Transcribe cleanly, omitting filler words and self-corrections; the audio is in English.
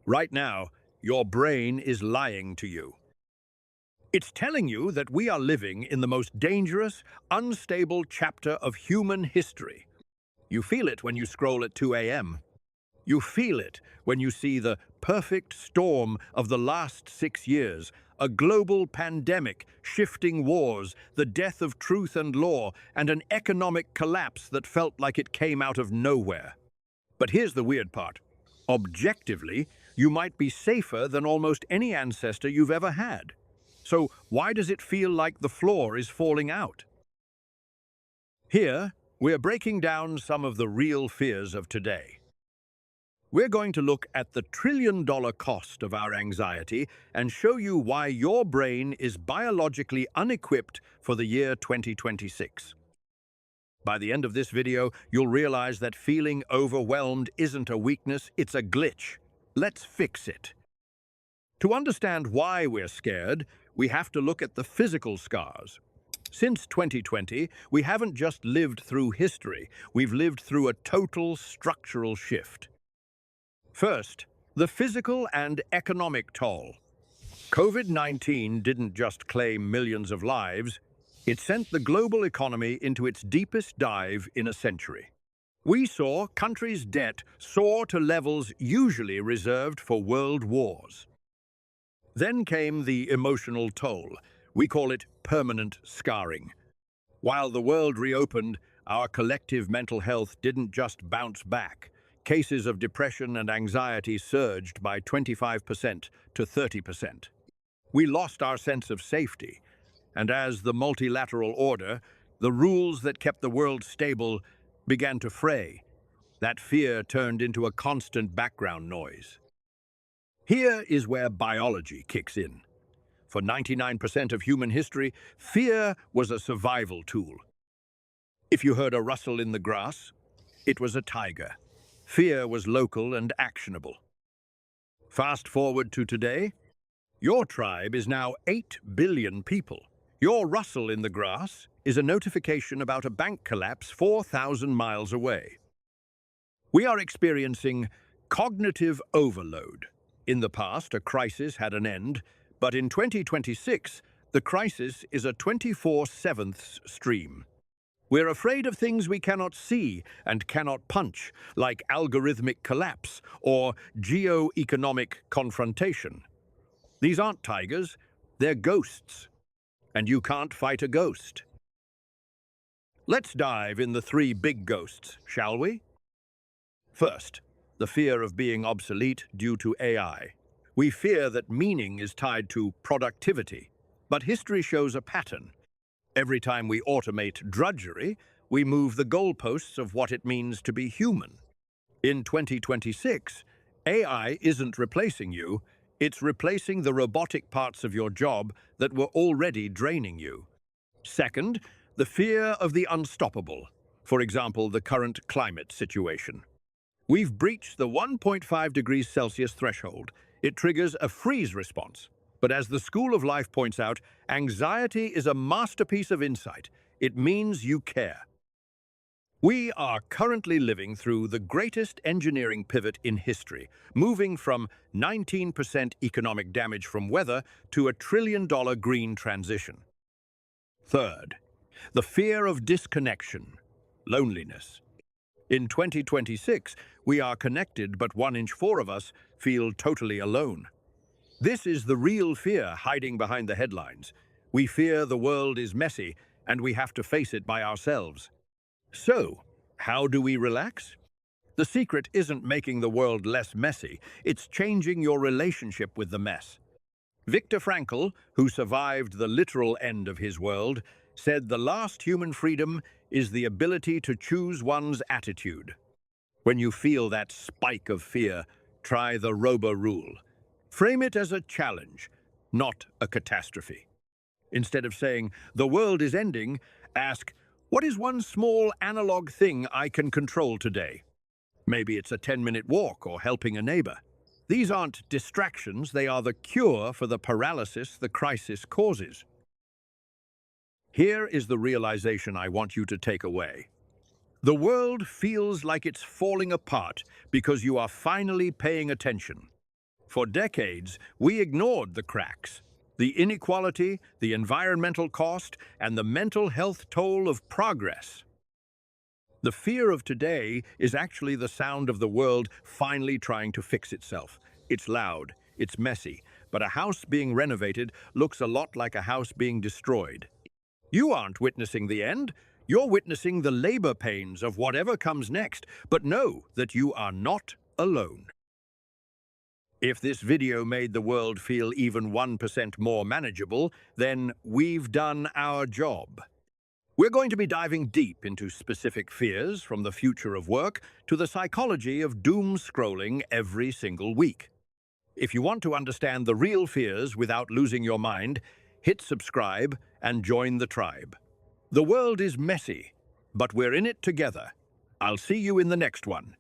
Right now, your brain is lying to you. It's telling you that we are living in the most dangerous, unstable chapter of human history. You feel it when you scroll at 2 a.m. You feel it when you see the perfect storm of the last 6 years, a global pandemic, shifting wars, the death of truth and law, and an economic collapse that felt like it came out of nowhere. But here's the weird part. Objectively, you might be safer than almost any ancestor you've ever had. So why does it feel like the floor is falling out? Here, we're breaking down some of the real fears of today. We're going to look at the trillion-dollar cost of our anxiety and show you why your brain is biologically unequipped for the year 2026. By the end of this video, you'll realize that feeling overwhelmed isn't a weakness, it's a glitch. Let's fix it. To understand why we're scared, we have to look at the physical scars. Since 2020, we haven't just lived through history, we've lived through a total structural shift. First, the physical and economic toll. COVID-19 didn't just claim millions of lives, it sent the global economy into its deepest dive in a century. We saw countries' debt soar to levels usually reserved for world wars. Then came the emotional toll. We call it permanent scarring. While the world reopened, our collective mental health didn't just bounce back. Cases of depression and anxiety surged by 25% to 30%. We lost our sense of safety, and as the multilateral order, the rules that kept the world stable, began to fray. That fear turned into a constant background noise. Here is where biology kicks in. For 99% of human history, fear was a survival tool. If you heard a rustle in the grass, it was a tiger. Fear was local and actionable. Fast forward to today, your tribe is now 8 billion people. Your rustle in the grass is a notification about a bank collapse 4,000 miles away. We are experiencing cognitive overload. In the past, a crisis had an end, but in 2026, the crisis is a 24/7 stream. We're afraid of things we cannot see and cannot punch, like algorithmic collapse or geo-economic confrontation. These aren't tigers, they're ghosts. And you can't fight a ghost. Let's dive in the 3 big ghosts, shall we? First, the fear of being obsolete due to AI. We fear that meaning is tied to productivity, but history shows a pattern. Every time we automate drudgery, we move the goalposts of what it means to be human. In 2026, AI isn't replacing you, it's replacing the robotic parts of your job that were already draining you. Second, the fear of the unstoppable. For example, the current climate situation. We've breached the 1.5 degrees Celsius threshold. It triggers a freeze response. But as the School of Life points out, anxiety is a masterpiece of insight. It means you care. We are currently living through the greatest engineering pivot in history, moving from 19% economic damage from weather to a trillion-dollar green transition. Third, the fear of disconnection, loneliness. In 2026, we are connected, but 1 in 4 of us feel totally alone. This is the real fear hiding behind the headlines. We fear the world is messy, and we have to face it by ourselves. So, how do we relax? The secret isn't making the world less messy, it's changing your relationship with the mess. Viktor Frankl, who survived the literal end of his world, said the last human freedom is the ability to choose one's attitude. When you feel that spike of fear, try the Robo rule. Frame it as a challenge, not a catastrophe. Instead of saying, "The world is ending," ask, "What is one small analog thing I can control today?" Maybe it's a 10-minute walk or helping a neighbor. These aren't distractions, they are the cure for the paralysis the crisis causes. Here is the realization I want you to take away. The world feels like it's falling apart because you are finally paying attention. For decades, we ignored the cracks, the inequality, the environmental cost, and the mental health toll of progress. The fear of today is actually the sound of the world finally trying to fix itself. It's loud, it's messy, but a house being renovated looks a lot like a house being destroyed. You aren't witnessing the end, you're witnessing the labor pains of whatever comes next, but know that you are not alone. If this video made the world feel even 1% more manageable, then we've done our job. We're going to be diving deep into specific fears, from the future of work to the psychology of doom scrolling every single week. If you want to understand the real fears without losing your mind, hit subscribe and join the tribe. The world is messy, but we're in it together. I'll see you in the next one.